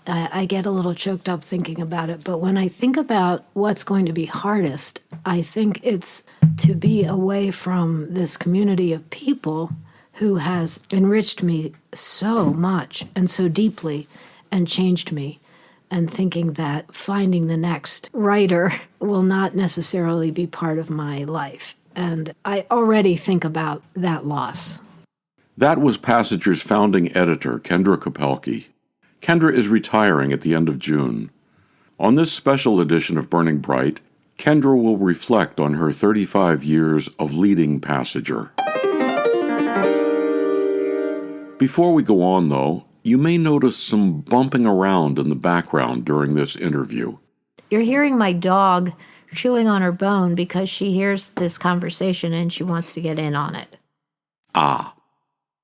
I get a little choked up thinking about it. But when I think about what's going to be hardest, I think it's to be away from this community of people who has enriched me so much and so deeply and changed me, and thinking that finding the next writer will not necessarily be part of my life. And I already think about that loss. That was Passager's founding editor, Kendra Kopelke. Kendra is retiring at the end of June. On this special edition of Burning Bright, Kendra will reflect on her 35 years of leading Passager. Before we go on, though, you may notice some bumping around in the background during this interview. You're hearing my dog chewing on her bone because she hears this conversation and she wants to get in on it. Ah.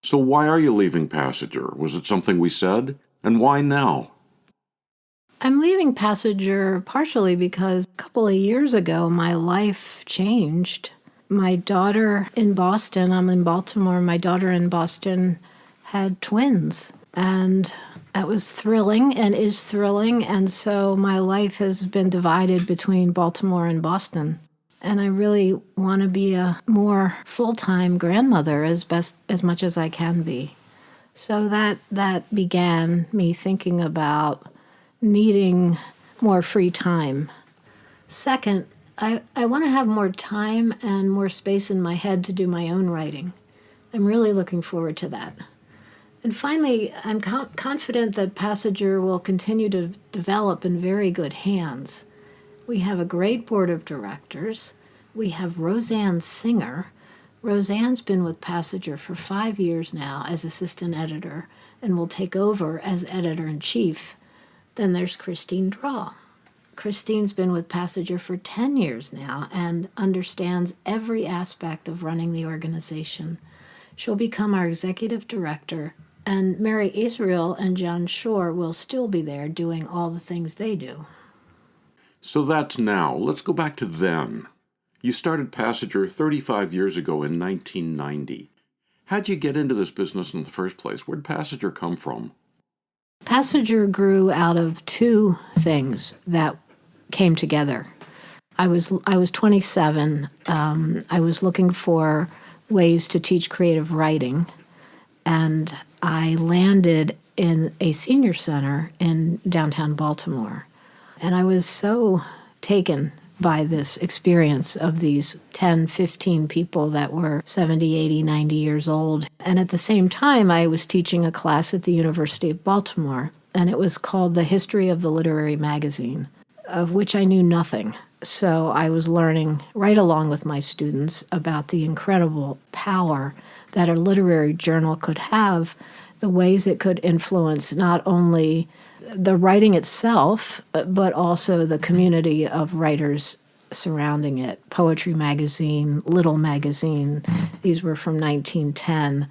So why are you leaving Passager? Was it something we said? And why now? I'm leaving Passager partially because a couple of years ago, my life changed. My daughter in Boston, I'm in Baltimore, my daughter in Boston had twins. And that was thrilling and is thrilling. And so my life has been divided between Baltimore and Boston. And I really want to be a more full-time grandmother as much as I can be. So that began me thinking about needing more free time. Second, I want to have more time and more space in my head to do my own writing. I'm really looking forward to that. And finally, I'm confident that Passager will continue to develop in very good hands. We have a great board of directors. We have Roseanne Singer. Roseanne's been with Passager for 5 years now as assistant editor and will take over as editor-in-chief. Then there's Christine Draw. Christine's been with Passager for 10 years now and understands every aspect of running the organization. She'll become our executive director, and Mary Israel and John Shore will still be there doing all the things they do. So that's now. Let's go back to then. You started Passager 35 years ago in 1990. How'd you get into this business in the first place? Where'd Passager come from? Passager grew out of two things that came together. I was 27. I was looking for ways to teach creative writing, and I landed in a senior center in downtown Baltimore. And I was so taken by this experience of these 10, 15 people that were 70, 80, 90 years old. And at the same time, I was teaching a class at the University of Baltimore, and it was called The History of the Literary Magazine, of which I knew nothing. So I was learning right along with my students about the incredible power that a literary journal could have, the ways it could influence not only the writing itself, but also the community of writers surrounding it. Poetry Magazine, Little Magazine, these were from 1910.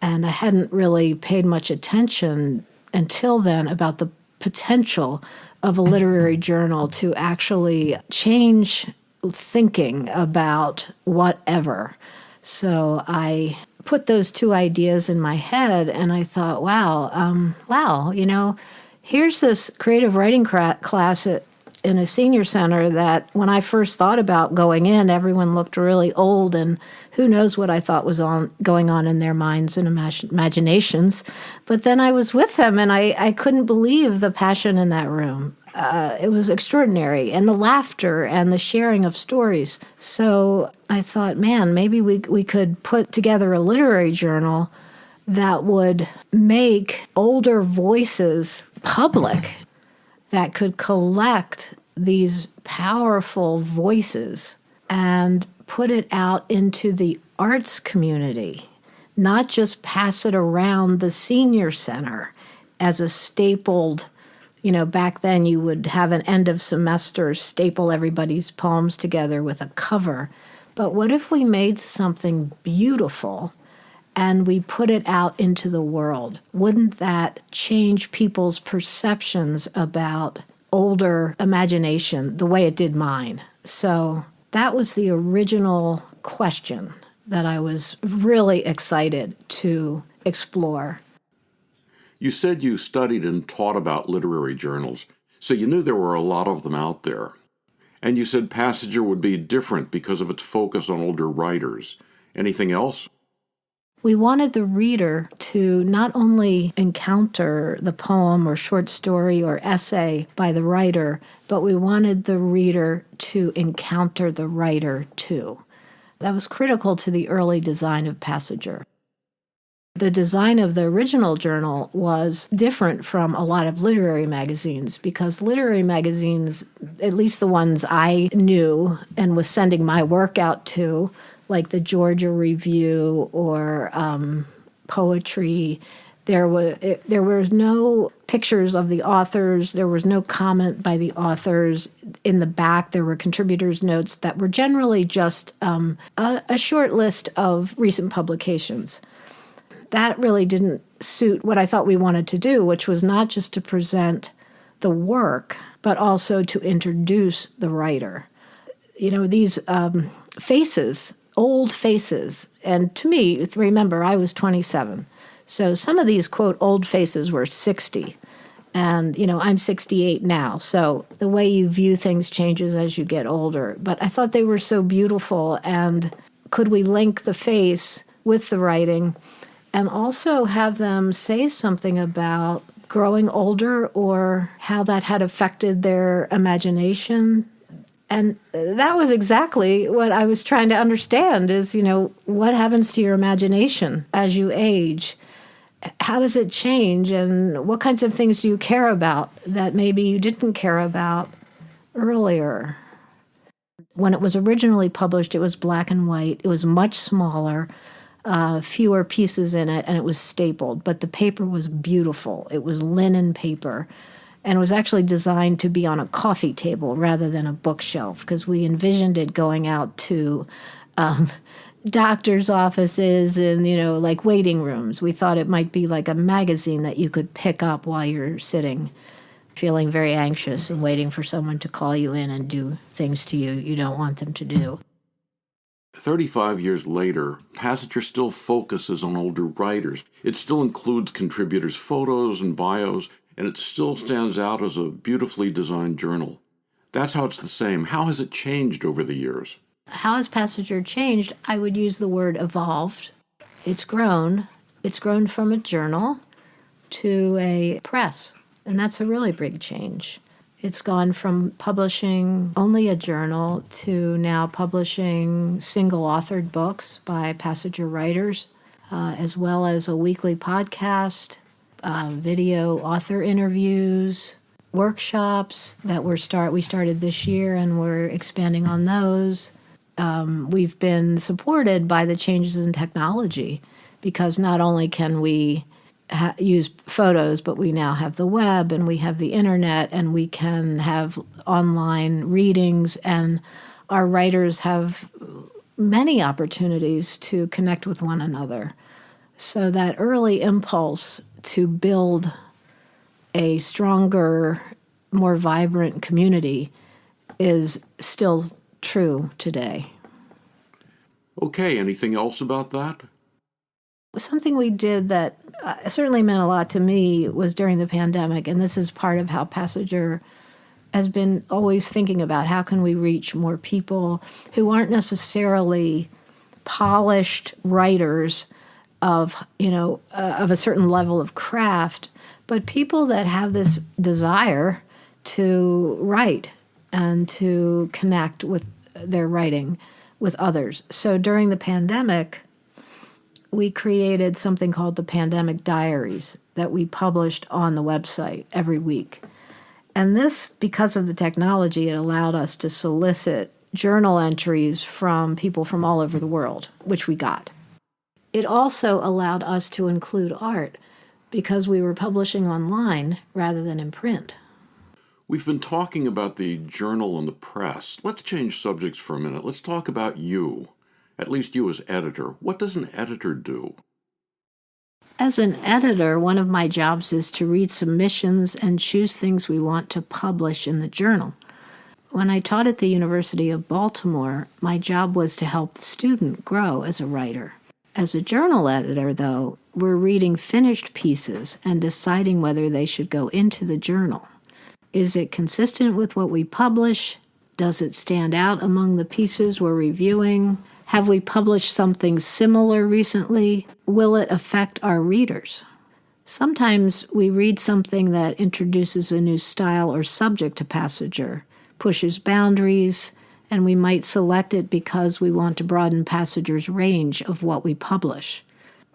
And I hadn't really paid much attention until then about the potential of a literary journal to actually change thinking about whatever. So I put those two ideas in my head, and I thought, wow, here's this creative writing class in a senior center that when I first thought about going in, everyone looked really old, and who knows what I thought was going on in their minds and imaginations. But then I was with them, and I couldn't believe the passion in that room. It was extraordinary, and the laughter and the sharing of stories. So I thought, man, maybe we could put together a literary journal that would make older voices public, that could collect these powerful voices and put it out into the arts community, not just pass it around the senior center as a stapled, back then you would have an end of semester staple everybody's poems together with a cover. But what if we made something beautiful and we put it out into the world? Wouldn't that change people's perceptions about older imagination the way it did mine? So that was the original question that I was really excited to explore. You said you studied and taught about literary journals, so you knew there were a lot of them out there. And you said Passenger would be different because of its focus on older writers. Anything else? We wanted the reader to not only encounter the poem or short story or essay by the writer, but we wanted the reader to encounter the writer too. That was critical to the early design of Passenger. The design of the original journal was different from a lot of literary magazines because literary magazines, at least the ones I knew and was sending my work out to, like the Georgia Review or Poetry, there was no pictures of the authors. There was no comment by the authors. In the back, there were contributors' notes that were generally just a short list of recent publications. That really didn't suit what I thought we wanted to do, which was not just to present the work, but also to introduce the writer. You know, these faces, old faces, and to me, remember, I was 27. So some of these, quote, old faces were 60. And, you know, I'm 68 now. So the way you view things changes as you get older. But I thought they were so beautiful. And could we link the face with the writing and also have them say something about growing older or how that had affected their imagination? And that was exactly what I was trying to understand is, you know, what happens to your imagination as you age? How does it change? And what kinds of things do you care about that maybe you didn't care about earlier? When it was originally published, it was black and white. It was much smaller, fewer pieces in it, and it was stapled. But the paper was beautiful. It was linen paper. And it was actually designed to be on a coffee table rather than a bookshelf because we envisioned it going out to doctors' offices and, you know, like waiting rooms. We thought it might be like a magazine that you could pick up while you're sitting, feeling very anxious and waiting for someone to call you in and do things to you you don't want them to do. 35 years later, Passenger still focuses on older writers. It still includes contributors' photos and bios, and it still stands out as a beautifully designed journal. That's how it's the same. How has it changed over the years? How has Passenger changed? I would use the word evolved. It's grown. It's grown from a journal to a press, and that's a really big change. It's gone from publishing only a journal to now publishing single-authored books by Passenger writers, as well as a weekly podcast, video author interviews, workshops that we started this year, and we're expanding on those. We've been supported by the changes in technology because not only can we use photos, but we now have the web and we have the internet and we can have online readings, and our writers have many opportunities to connect with one another. So that early impulse to build a stronger, more vibrant community is still true today. Okay, anything else about that? Something we did that certainly meant a lot to me was during the pandemic, and this is part of how Passenger has been always thinking about how can we reach more people who aren't necessarily polished writers of a certain level of craft, but people that have this desire to write and to connect with their writing with others. So during the pandemic, we created something called the Pandemic Diaries that we published on the website every week. And this, because of the technology, it allowed us to solicit journal entries from people from all over the world, which we got. It also allowed us to include art because we were publishing online rather than in print. We've been talking about the journal and the press. Let's change subjects for a minute. Let's talk about you, at least you as editor. What does an editor do? As an editor, one of my jobs is to read submissions and choose things we want to publish in the journal. When I taught at the University of Baltimore, my job was to help the student grow as a writer. As a journal editor, though, were reading finished pieces and deciding whether they should go into the journal. Is it consistent with what we publish? Does it stand out among the pieces we're reviewing? Have we published something similar recently? Will it affect our readers? Sometimes we read something that introduces a new style or subject to Passager, pushes boundaries, and we might select it because we want to broaden Passager's range of what we publish.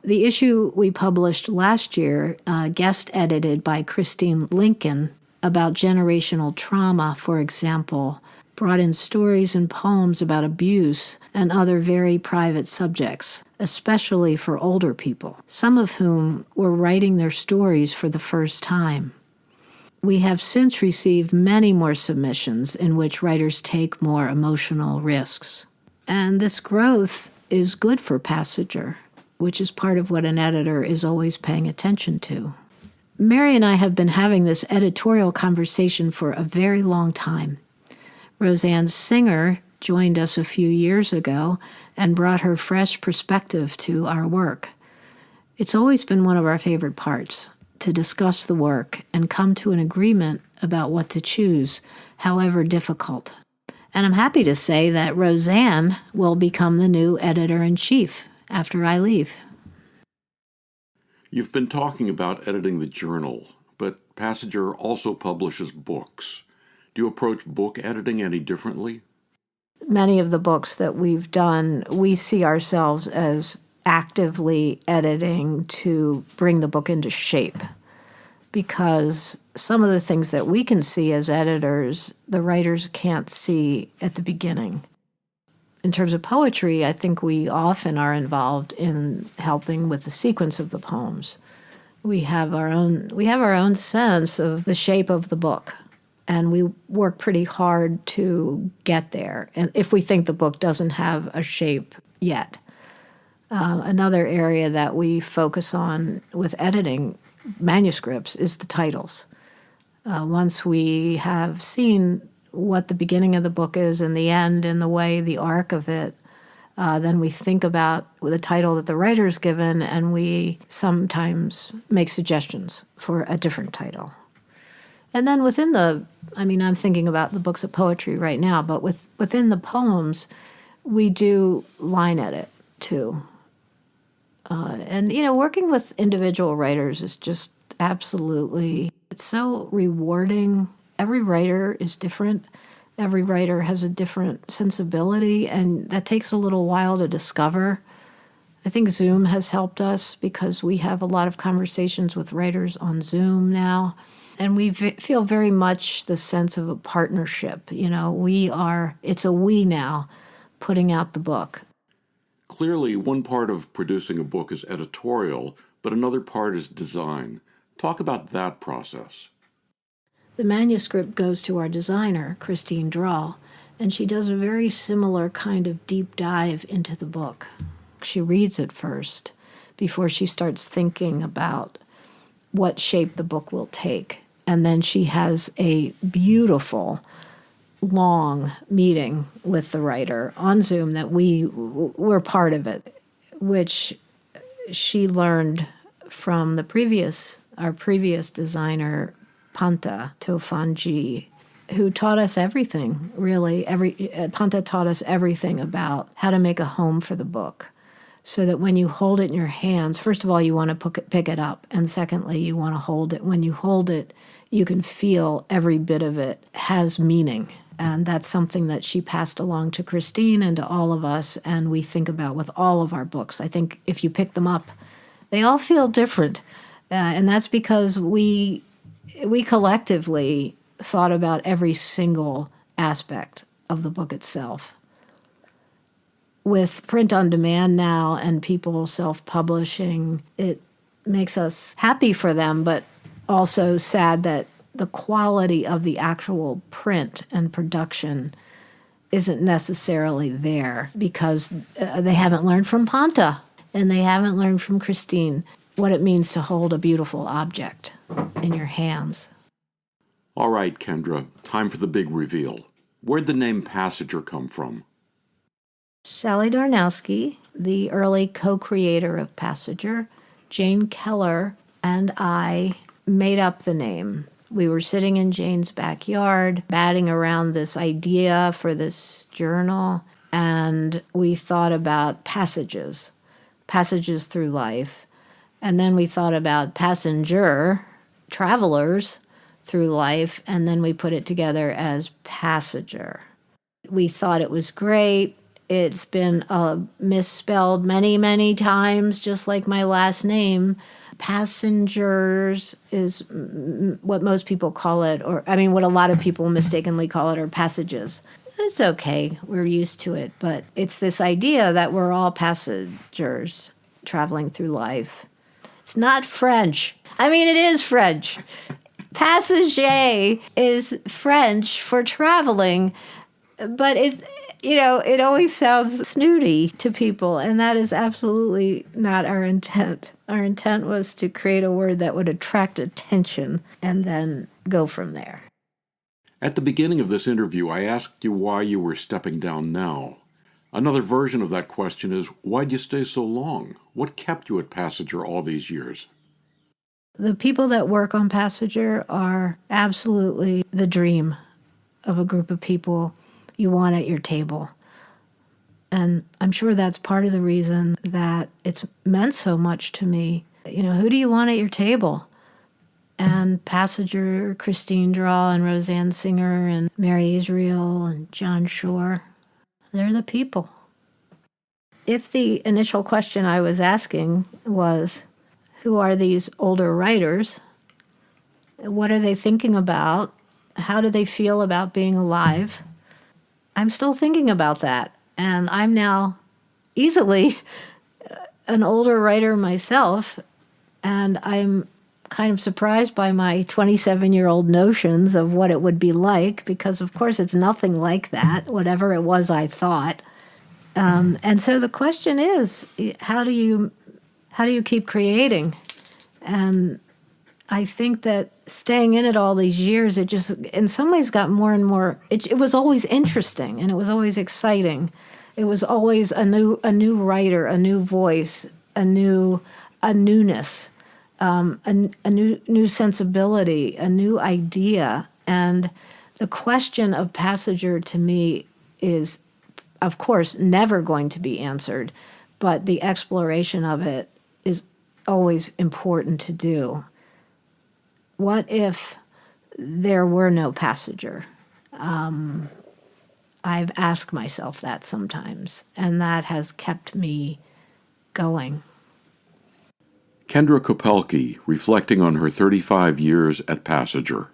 The issue we published last year, guest edited by Christine Lincoln, about generational trauma, for example, brought in stories and poems about abuse and other very private subjects, especially for older people, some of whom were writing their stories for the first time. We have since received many more submissions in which writers take more emotional risks. And this growth is good for Passager, which is part of what an editor is always paying attention to. Mary and I have been having this editorial conversation for a very long time. Roseanne Singer joined us a few years ago and brought her fresh perspective to our work. It's always been one of our favorite parts, to discuss the work and come to an agreement about what to choose, however difficult. And I'm happy to say that Roseanne will become the new editor-in-chief after I leave. You've been talking about editing the journal, but Passager also publishes books. Do you approach book editing any differently? Many of the books that we've done, we see ourselves as actively editing to bring the book into shape, because some of the things that we can see as editors, the writers can't see at the beginning. In terms of poetry, I think we often are involved in helping with the sequence of the poems. We have our own sense of the shape of the book, and we work pretty hard to get there. And if we think the book doesn't have a shape yet. Another area that we focus on with editing manuscripts is the titles. Once we have seen what the beginning of the book is and the end and the way, the arc of it, then we think about the title that the writer's given, and we sometimes make suggestions for a different title. And then I'm thinking about the books of poetry right now, but within the poems, we do line edit too. Working with individual writers is just absolutely, it's so rewarding. Every writer is different. Every writer has a different sensibility, and that takes a little while to discover. I think Zoom has helped us because we have a lot of conversations with writers on Zoom now, and we feel very much the sense of a partnership. It's a we now putting out the book. Clearly, one part of producing a book is editorial, but another part is design. Talk about that process. The manuscript goes to our designer, Christine Drahl, and she does a very similar kind of deep dive into the book. She reads it first before she starts thinking about what shape the book will take. And then she has a beautiful, long meeting with the writer on Zoom that we're part of it, which she learned from our previous designer, Panta Tofanji, who taught us everything, really. Panta taught us everything about how to make a home for the book, so that when you hold it in your hands, first of all, you want to pick it up, and secondly, you want to hold it. When you hold it, you can feel every bit of it has meaning. And that's something that she passed along to Christine and to all of us, and we think about with all of our books. I think if you pick them up, they all feel different. And that's because we collectively thought about every single aspect of the book itself. With print on demand now and people self-publishing, it makes us happy for them, but also sad that the quality of the actual print and production isn't necessarily there because they haven't learned from Panta and they haven't learned from Christine what it means to hold a beautiful object in your hands. All right, Kendra, time for the big reveal. Where'd the name Passager come from? Sally Darnowski, the early co-creator of Passager, Jane Keller and I made up the name. We were sitting in Jane's backyard, batting around this idea for this journal, and we thought about passages through life. And then we thought about travelers through life, and then we put it together as passenger. We thought it was great. It's been misspelled many, many times, just like my last name. Passengers is what most people call it, what a lot of people mistakenly call it, or passages. It's okay. We're used to it. But it's this idea that we're all passengers traveling through life. It's not French. It is French. Passager is French for traveling, but it always sounds snooty to people, and that is absolutely not our intent. Our intent was to create a word that would attract attention and then go from there. At the beginning of this interview, I asked you why you were stepping down now. Another version of that question is, why'd you stay so long? What kept you at Passenger all these years? The people that work on Passenger are absolutely the dream of a group of people you want at your table. And I'm sure that's part of the reason that it's meant so much to me. Who do you want at your table? And Passenger, Christine Draw and Roseanne Singer and Mary Israel and John Shore, they're the people. If the initial question I was asking was, who are these older writers? What are they thinking about? How do they feel about being alive? I'm still thinking about that. And I'm now easily an older writer myself. And I'm kind of surprised by my 27-year-old notions of what it would be like, because, of course, it's nothing like that, whatever it was I thought. And so the question is, how do you keep creating? And I think that staying in it all these years, it just, in some ways, got more and more. It was always interesting, and it was always exciting. It was always a new writer, a new voice, a newness, a new sensibility, a new idea. And the question of Passenger to me is, of course, never going to be answered, but the exploration of it is always important to do. What if there were no Passenger? I've asked myself that sometimes, and that has kept me going. Kendra Kopelke, reflecting on her 35 years at Passenger.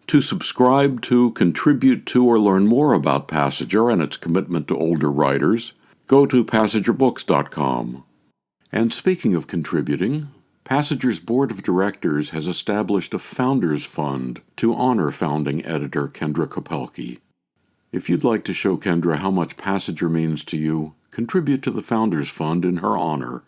To subscribe to, contribute to, or learn more about Passenger and its commitment to older writers, go to passengerbooks.com. And speaking of contributing, Passenger's Board of Directors has established a Founders Fund to honor founding editor Kendra Kopelke. If you'd like to show Kendra how much Passenger means to you, contribute to the Founders Fund in her honor.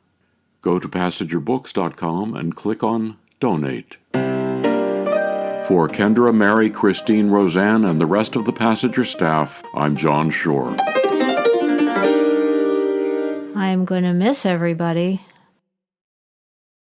Go to passengerbooks.com and click on Donate. For Kendra, Mary, Christine, Roseanne, and the rest of the Passenger staff, I'm John Shore. I'm going to miss everybody.